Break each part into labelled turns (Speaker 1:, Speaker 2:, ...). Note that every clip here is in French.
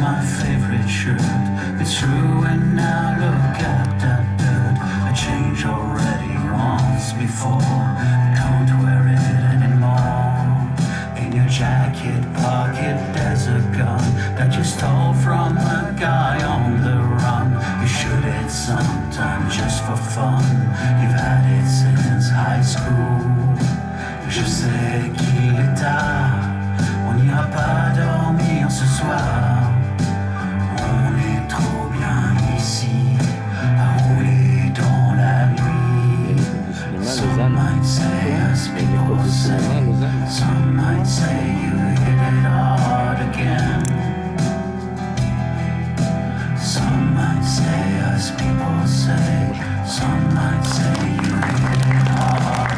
Speaker 1: my favorite shirt. It's true, and now look at that dirt. I changed already once before. Don't wear it anymore. In your jacket pocket there's a gun that you stole from a guy on the run. You shoot it sometime just for fun. You've had it since high school. Je sais qu'il est tard. On n'ira pas dormir ce soir. On est trop bien ici, à rouler dans la nuit. Some might say, as people say, some might say you hit it hard again. Some might say, as people say, some might say you hit it hard.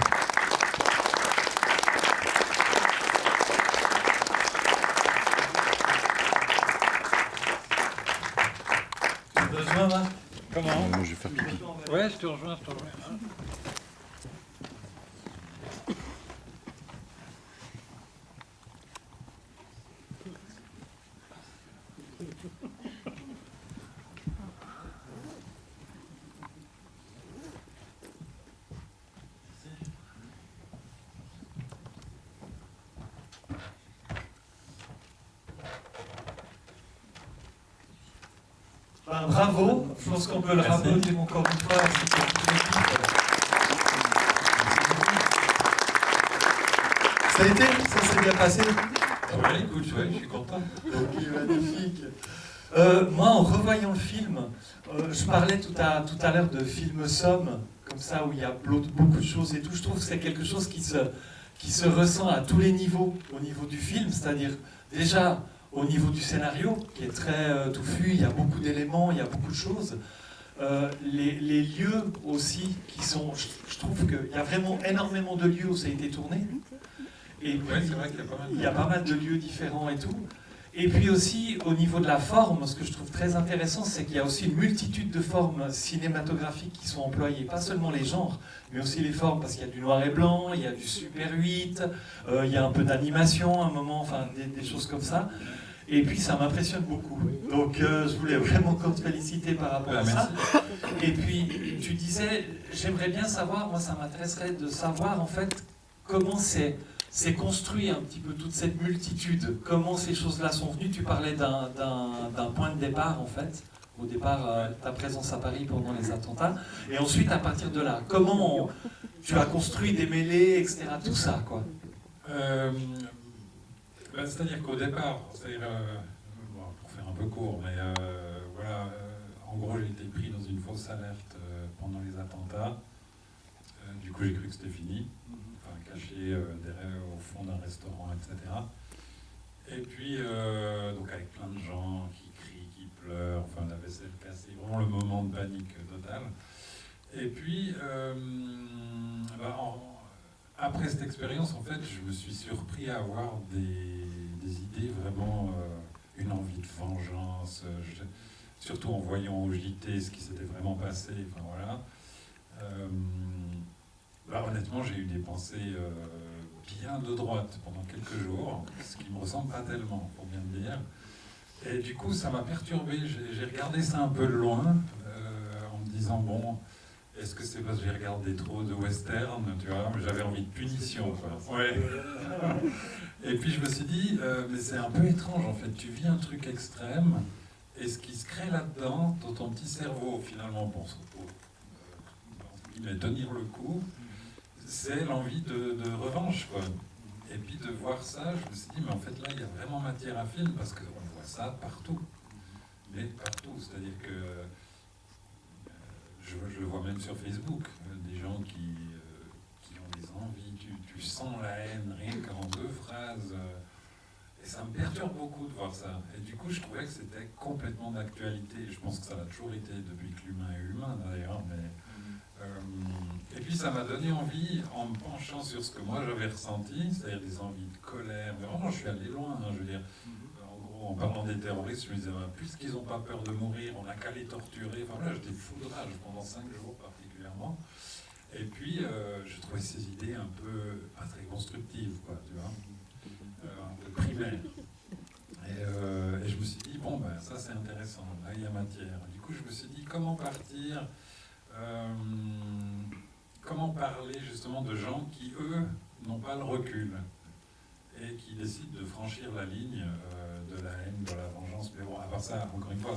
Speaker 2: Comment
Speaker 3: moi je vais faire pipi.
Speaker 2: Ouais, je te rejoins.
Speaker 4: Bravo, je pense qu'on peut le rappeler encore une fois. Ça a été? Ça s'est bien passé?
Speaker 2: Ouais, écoute, ouais, je suis content.
Speaker 4: Ok, magnifique. Moi, en revoyant le film, je parlais tout à l'heure de film somme, comme ça, où il y a beaucoup de choses et tout. Je trouve que c'est quelque chose qui se ressent à tous les niveaux, au niveau du film, c'est-à-dire déjà au niveau du scénario, qui est très touffu, il y a beaucoup d'éléments, il y a beaucoup de choses. Les lieux aussi, qui sont... Je trouve qu'il y a vraiment énormément de lieux où ça a été tourné. Et puis,
Speaker 2: Ouais, c'est vrai qu'il y a pas mal.
Speaker 4: il y a pas mal de lieux différents et tout. Et puis aussi, au niveau de la forme, ce que je trouve très intéressant, c'est qu'il y a aussi une multitude de formes cinématographiques qui sont employées. Pas seulement les genres, mais aussi les formes, parce qu'il y a du noir et blanc, il y a du Super 8, il y a un peu d'animation à un moment, enfin des choses comme ça. Et puis ça m'impressionne beaucoup. Donc je voulais vraiment te féliciter par rapport à ça. Et puis tu disais, j'aimerais bien savoir, moi ça m'intéresserait de savoir en fait comment c'est construit un petit peu toute cette multitude, comment ces choses-là sont venues. Tu parlais d'un point de départ en fait, au départ ta présence à Paris pendant les attentats, et ensuite à partir de là, comment tu as construit des mêlées, etc., tout ça quoi.
Speaker 2: C'est-à-dire qu'au départ, bon, pour faire un peu court, mais voilà, en gros j'ai été pris dans une fausse alerte pendant les attentats. Du coup j'ai cru que c'était fini, enfin caché derrière, au fond d'un restaurant, etc. Et puis, donc avec plein de gens qui crient, qui pleurent, enfin la vaisselle cassée, vraiment le moment de panique totale. Et puis, après cette expérience, en fait, je me suis surpris à avoir des idées vraiment, une envie de vengeance, surtout en voyant au JT ce qui s'était vraiment passé, enfin voilà. Honnêtement, j'ai eu des pensées bien de droite pendant quelques jours, ce qui ne me ressemble pas tellement, pour bien le dire. Et du coup, ça m'a perturbé, j'ai regardé ça un peu de loin, en me disant, bon... Est-ce que c'est parce que j'ai regardé trop de western, tu vois, j'avais envie de punition, quoi. Ouais. Et puis je me suis dit, mais c'est un peu étrange en fait, tu vis un truc extrême, et ce qui se crée là-dedans, dans ton petit cerveau finalement, pour tenir le coup, c'est l'envie de revanche, quoi. Et puis de voir ça, je me suis dit, mais en fait là, il y a vraiment matière à film, parce qu'on voit ça partout. Mais partout, c'est-à-dire que... Je le vois même sur Facebook, des gens qui ont des envies, tu sens la haine rien qu'en 2 phrases, et ça me perturbe beaucoup de voir ça. Et du coup, je trouvais que c'était complètement d'actualité. Je pense que ça l'a toujours été depuis que l'humain est humain, d'ailleurs. Et puis ça m'a donné envie, en me penchant sur ce que moi j'avais ressenti, c'est-à-dire des envies de colère. Mais vraiment, je suis allé loin, hein, je veux dire. En parlant des terroristes, je me disais, puisqu'ils n'ont pas peur de mourir, on n'a qu'à les torturer. Enfin là, j'étais fou de rage pendant 5 jours particulièrement. Et puis, je trouvais ces idées un peu, pas très constructives, quoi, tu vois, un peu primaires. Et je me suis dit, bon, ben, y a matière. Du coup, je me suis dit, comment partir, comment parler justement de gens qui, eux, n'ont pas le recul et qui décident de franchir la ligne de la haine, de la vengeance. Mais bon, à part ça, encore une fois,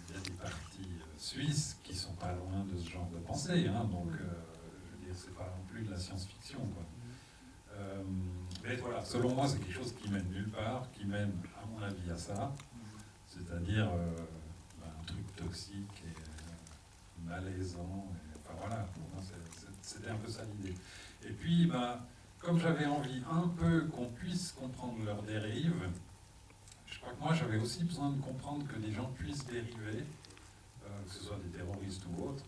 Speaker 2: il y a des partis suisses qui sont pas loin de ce genre de pensée, hein, donc je veux dire, c'est pas non plus de la science-fiction, quoi. Mais voilà, selon moi, c'est quelque chose qui mène nulle part, qui mène, à mon avis, à ça, c'est-à-dire un truc toxique et malaisant. Et, enfin voilà, pour moi, c'était un peu ça l'idée. Et puis, comme j'avais envie un peu qu'on puisse comprendre leurs dérives, je crois que moi, j'avais aussi besoin de comprendre que les gens puissent dériver, que ce soit des terroristes ou autres.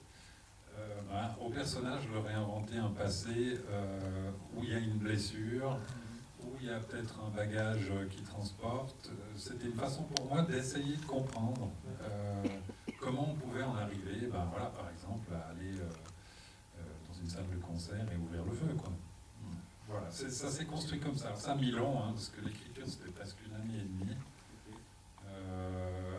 Speaker 2: Au personnage, je leur ai inventé un passé où il y a une blessure, où il y a peut-être un bagage qui transporte. C'était une façon pour moi d'essayer de comprendre comment on pouvait en arriver, voilà, par exemple, à aller dans une salle de concert et ouvrir le feu, quoi. Voilà, ça s'est construit comme ça. Alors, ça a mis long, hein, parce que l'écriture, c'était presque une année et demie.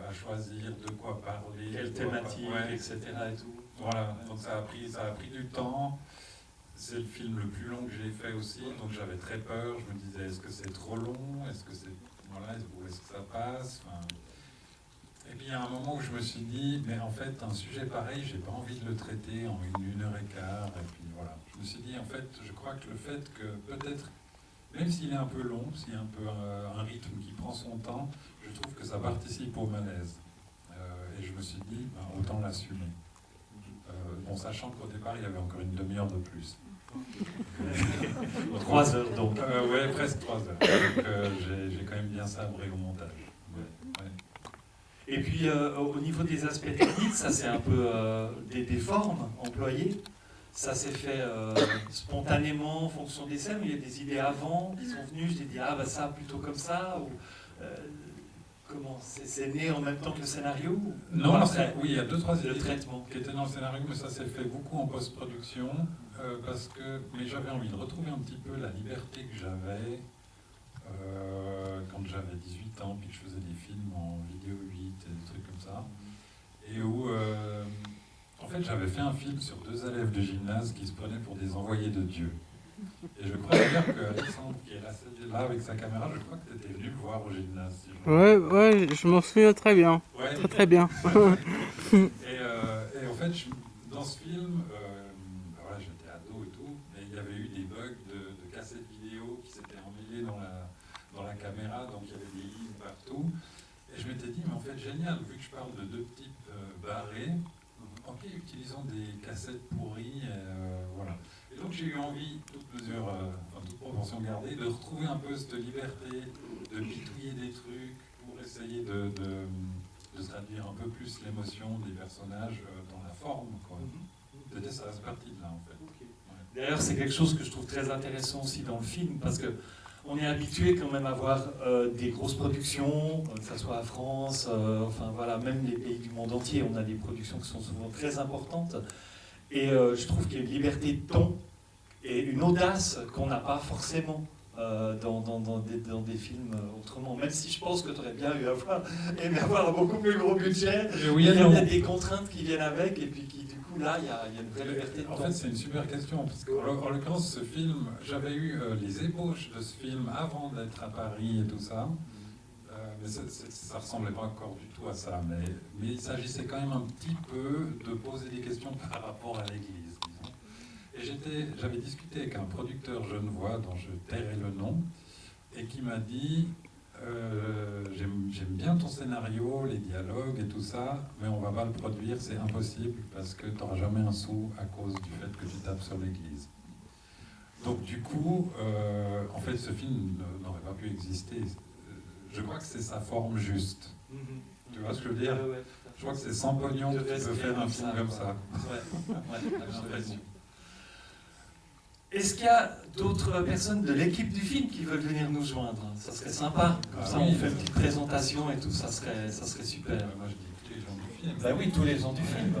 Speaker 2: À choisir de quoi parler,
Speaker 4: quelle thématique, etc. et tout.
Speaker 2: Voilà, donc ça a pris du temps. C'est le film le plus long que j'ai fait aussi, donc j'avais très peur. Je me disais, est-ce que c'est trop long? Est-ce que c'est où est-ce que ça passe? Et puis il y a un moment où je me suis dit, mais en fait, un sujet pareil, j'ai pas envie de le traiter en une heure et quart. Et puis voilà, je me suis dit, en fait, je crois que le fait que peut-être, même s'il est un peu long, s'il y a un peu un rythme qui prend son temps, je trouve que ça participe au malaise. Et je me suis dit, autant l'assumer. Sachant qu'au départ, il y avait encore une demi-heure de plus.
Speaker 4: 3 heures donc.
Speaker 2: Oui, presque 3 heures. Donc j'ai quand même bien sabré au montage. Ouais.
Speaker 4: Et puis au niveau des aspects techniques, ça c'est un peu des formes employées. Ça s'est fait spontanément en fonction des scènes, il y a des idées avant qui sont venues, je t'ai dit ça plutôt comme ça, ou comment c'est né en même temps que le scénario?
Speaker 2: Non, oui, il y a 2-3 idées
Speaker 4: traitement
Speaker 2: qui étaient dans le scénario, mais ça s'est fait beaucoup en post-production, mais j'avais envie de retrouver un petit peu la liberté que j'avais quand j'avais 18 ans, puis que je faisais des films en vidéo 8 et des trucs comme ça, et où en fait j'avais fait un film sur 2 élèves de gymnase qui se prenaient pour des envoyés de Dieu. Et je crois d'ailleurs qu'Alexandre, qui est là avec sa caméra, je crois que tu étais venu le voir au gymnase. Si
Speaker 3: ouais, je m'en souviens très bien.
Speaker 2: Ouais.
Speaker 3: Très bien.
Speaker 2: Et en fait, dans ce film, voilà, j'étais ado et tout, mais il y avait eu des bugs de cassettes vidéo qui s'étaient emmêlés dans la caméra, donc il y avait des lignes partout. Et je m'étais dit, mais en fait, génial, vu que je parle de 2 types barrés, ok, utilisons des cassettes pourries, voilà. Et donc j'ai eu envie, toute proportion gardée, de retrouver un peu cette liberté, de bidouiller des trucs pour essayer de traduire un peu plus l'émotion des personnages dans la forme, quoi. Peut-être ça c'est parti de là, en fait.
Speaker 4: Okay. Ouais. D'ailleurs, c'est quelque chose que je trouve très intéressant aussi dans le film, parce que on est habitué quand même à voir des grosses productions, que ce soit en France, enfin voilà, même les pays du monde entier, on a des productions qui sont souvent très importantes. Et je trouve qu'il y a une liberté de ton et une audace qu'on n'a pas forcément dans des films autrement. Même si je pense que tu aurais bien aimé avoir un beaucoup plus gros budget,
Speaker 2: oui,
Speaker 4: il y a des contraintes qui viennent avec, et puis qui du coup là, il y a une vraie liberté de ton.
Speaker 2: En fait, c'est une super question, parce qu'en l'occurrence, ce film, j'avais eu les ébauches de ce film avant d'être à Paris et tout ça. Mais ça ressemblait pas encore du tout à ça, mais il s'agissait quand même un petit peu de poser des questions par rapport à l'Église, disons. Et j'avais discuté avec un producteur genevois dont je tairai le nom, et qui m'a dit j'aime bien ton scénario, les dialogues et tout ça, mais on va pas le produire, c'est impossible, parce que tu n'auras jamais un sou à cause du fait que tu tapes sur l'Église. Donc du coup, en fait, ce film n'aurait pas pu exister. Je crois que c'est sa forme juste. Tu vois ce que je veux dire? Je crois que c'est sans pognon que tu peux faire un film comme ça.
Speaker 4: Est-ce qu'il y a d'autres personnes de l'équipe du film qui veulent venir nous joindre? Ça serait sympa. Comme ça, on fait une petite présentation et tout, ça serait super.
Speaker 2: Moi, je dis tous les gens du film.
Speaker 4: Ben oui, tous les gens du film.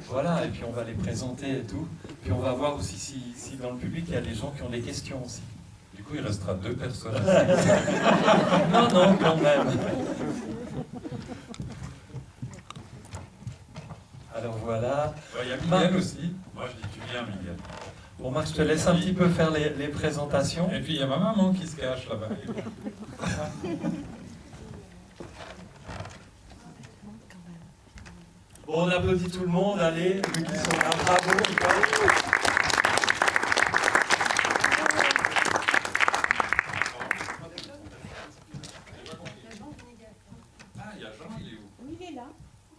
Speaker 4: Voilà, et puis on va les présenter et tout. Puis on va voir aussi si dans le public, il y a des gens qui ont des questions aussi.
Speaker 2: Du coup, il restera 2 personnes.
Speaker 4: Non, quand même. Voilà.
Speaker 2: Il y a Miguel aussi. Moi, je dis tu viens, Miguel.
Speaker 4: Bon, Marc, je te laisse un petit peu faire les présentations.
Speaker 2: Et puis, il y a ma maman qui se cache là-bas.
Speaker 4: Bon, on applaudit tout le monde, allez, ceux qui sont là, bravo.
Speaker 2: Ah, il y a Jean, il est où?
Speaker 5: Oui, il est là.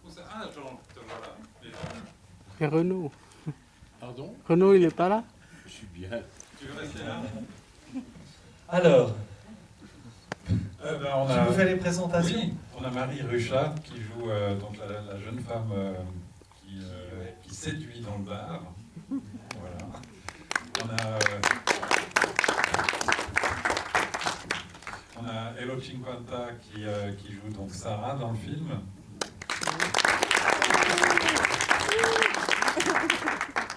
Speaker 2: Où ça? Ah, Jean, te voilà.
Speaker 3: Et Renaud.
Speaker 6: Pardon?
Speaker 3: Renaud, il est pas là?
Speaker 6: Je suis bien.
Speaker 2: Tu veux rester là?
Speaker 4: Alors,
Speaker 2: On
Speaker 4: tu
Speaker 2: a...
Speaker 4: nous fais les présentations?
Speaker 2: Oui, on a Marie Ruchat qui joue donc la jeune femme qui séduit dans le bar. Voilà. On a Elo Cinquanta qui joue donc Sarah dans le film.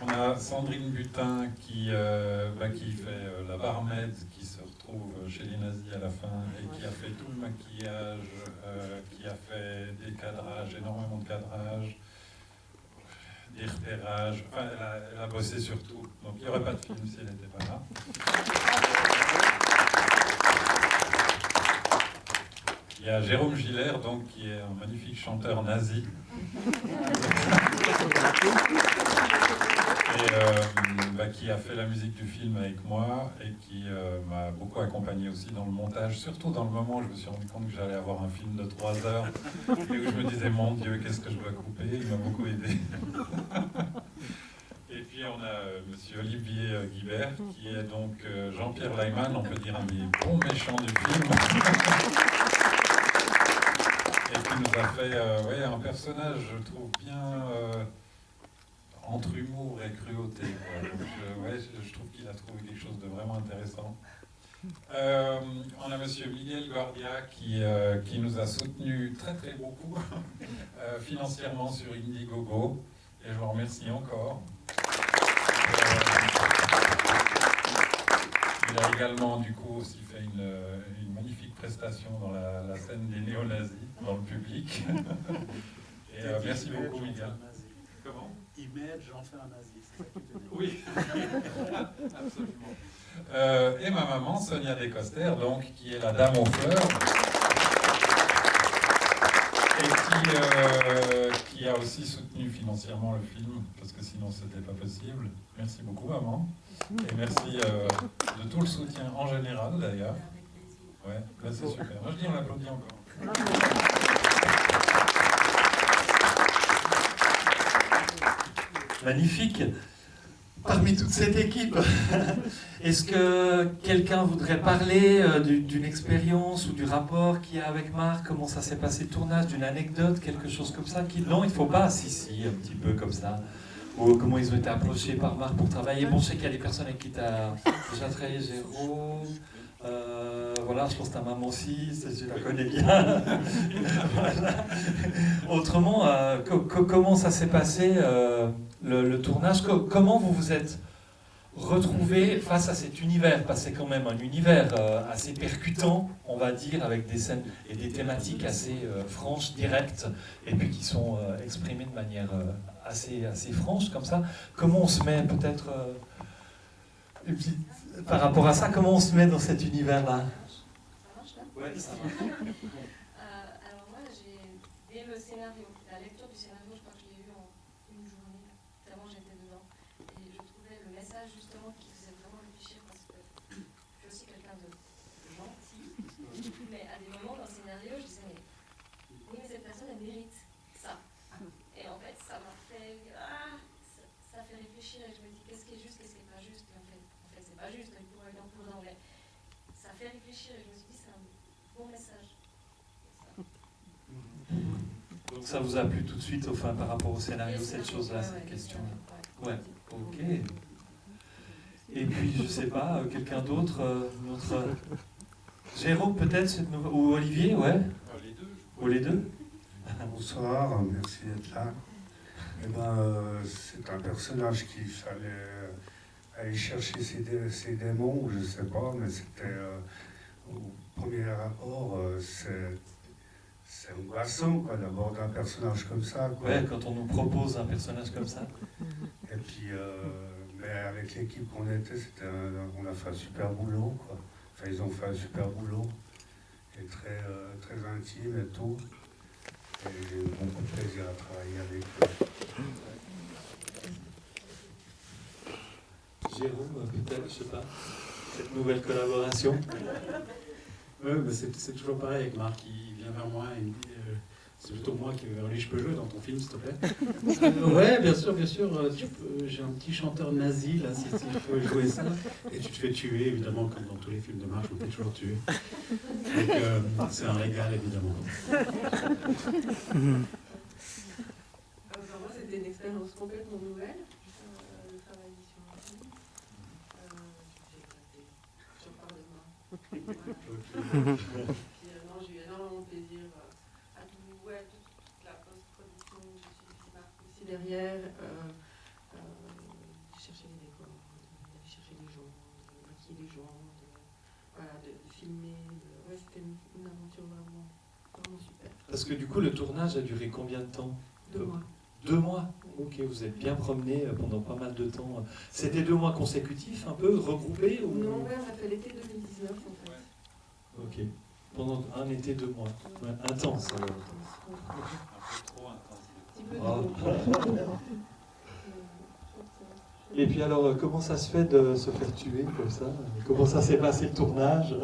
Speaker 2: On a Sandrine Butin qui fait la barmaid qui se retrouve chez les nazis à la fin et qui a fait tout le maquillage, qui a fait des cadrages, énormément de cadrage, des repérages. Enfin, elle a bossé sur tout. Donc il n'y aurait pas de film si elle n'était pas là. Il y a Jérôme Giller, donc, qui est un magnifique chanteur nazi. Et qui a fait la musique du film avec moi et qui m'a beaucoup accompagné aussi dans le montage, surtout dans le moment où je me suis rendu compte que j'allais avoir un film de 3 heures et où je me disais, mon Dieu, qu'est-ce que je dois couper? Il m'a beaucoup aidé. Et puis on a monsieur Olivier Guibert, qui est donc Jean-Pierre Leyman, on peut dire un des bons méchants du film. Et qui nous a fait un personnage, je trouve, bien entre humour et cruauté. Donc, je trouve qu'il a trouvé quelque chose de vraiment intéressant. On a monsieur Miguel Guardia qui nous a soutenus très très beaucoup financièrement sur Indiegogo. Et je vous remercie encore. Il a également du coup aussi fait une magnifique prestation dans la scène des néo-nazis, dans le public. Et merci beaucoup Miguel. Comment?
Speaker 6: Il m'aide, j'en fais un nazi. C'est ça qui te dit.
Speaker 2: Oui, absolument. Et ma maman, Sonia Descoster, donc, qui est la dame aux fleurs, et qui a aussi soutenu financièrement le film, parce que sinon c'était pas possible. Merci beaucoup maman, et merci de tout le soutien en général d'ailleurs. Ouais, là c'est super. Moi je dis on l'applaudit encore.
Speaker 4: Magnifique. Parmi toute cette équipe, est-ce que quelqu'un voudrait parler d'une expérience ou du rapport qu'il y a avec Marc? Comment ça s'est passé le tournage? D'une anecdote, quelque chose comme ça? Non, il ne faut pas. Si, un petit peu comme ça. Ou comment ils ont été approchés par Marc pour travailler. Bon, je sais qu'il y a des personnes avec qui tu as déjà travaillé, Jérôme. Voilà, je pense que ta maman aussi, je la connais bien. Voilà. Autrement, comment ça s'est passé le tournage? Comment vous vous êtes retrouvés face à cet univers? Parce que c'est quand même un univers assez percutant, on va dire, avec des scènes et des thématiques assez franches, directes, et puis qui sont exprimées de manière assez franche, comme ça. Comment on se met peut-être... par rapport à ça, comment on se met dans cet univers-là?
Speaker 5: Ça marche là?
Speaker 4: Ouais, ça marche.
Speaker 5: Alors moi, dès le scénario, la lecture du scénario, je crois que je l'ai vu en une journée, tellement j'étais dedans. Et je trouvais le message justement qui faisait vraiment réfléchir parce que je suis aussi quelqu'un de gentil. Mais à des moments dans le scénario, je disais, mais oui, mais cette personne, elle mérite ça. Et en fait, ça m'a fait... ça fait réfléchir et je me dis, qu'est-ce qui est juste, qu'est-ce qui n'est pas juste? Et en fait, c'est pas juste, il pourrait être en courant, mais ça fait réfléchir et je me suis dit, c'est un bon message.
Speaker 4: Donc ça vous a plu tout de suite, enfin, par rapport au scénario, cette chose-là, cette question-là? Ouais, ok. Et puis, je sais pas, quelqu'un d'autre, notre... Jérôme peut-être, ou Olivier, ouais?
Speaker 2: Les deux.
Speaker 4: Ou les deux?
Speaker 7: Bonsoir, merci d'être là. Eh ben, c'est un personnage qu'il fallait aller chercher ses démons, ou je sais pas, mais c'était au premier rapport, c'est c'est angoissant, quoi, d'aborder un personnage comme ça, quoi.
Speaker 4: Ouais, quand on nous propose un personnage comme ça.
Speaker 7: Et puis, mais avec l'équipe qu'on était, on a fait un super boulot, quoi. Enfin, ils ont fait un super boulot, et très, très intime et tout. Et j'ai eu beaucoup de plaisir à travailler avec eux.
Speaker 4: Jérôme, peut-être, je sais pas, cette nouvelle collaboration.
Speaker 6: Ouais, mais c'est toujours pareil avec Marc, il vient vers moi et il me dit c'est plutôt moi qui vais vers lui, je peux jouer dans ton film s'il te plaît. Ouais, bien sûr, j'ai un petit chanteur nazi là, si je peux jouer ça. Et tu te fais tuer évidemment, comme dans tous les films de Marc, je me fais toujours tuer. Donc c'est un régal évidemment.
Speaker 8: Pour moi, c'était une expérience complètement nouvelle, le travail sur un film. J'ai éclaté, j'en parle de moi. Puis, non, j'ai eu énormément de plaisir à toute la post-production, je suis aussi derrière, de chercher les décors, d'aller chercher les gens, de maquiller les gens, de filmer. Ouais, c'était une aventure vraiment super.
Speaker 4: Parce que du coup, le tournage a duré combien de temps?
Speaker 8: 2 mois.
Speaker 4: 2 mois. Ok, vous êtes bien promené pendant pas mal de temps. C'était 2 mois consécutifs, un peu regroupés ou...
Speaker 8: Non, ouais, on a fait l'été 2019 en fait.
Speaker 4: Ok. Pendant un été, 2 mois. Ouais, intense alors.
Speaker 2: Un peu trop intense.
Speaker 8: Un petit peu
Speaker 4: Ah.
Speaker 8: de...
Speaker 4: Et puis alors, comment ça se fait de se faire tuer comme ça? Comment ça s'est passé le tournage?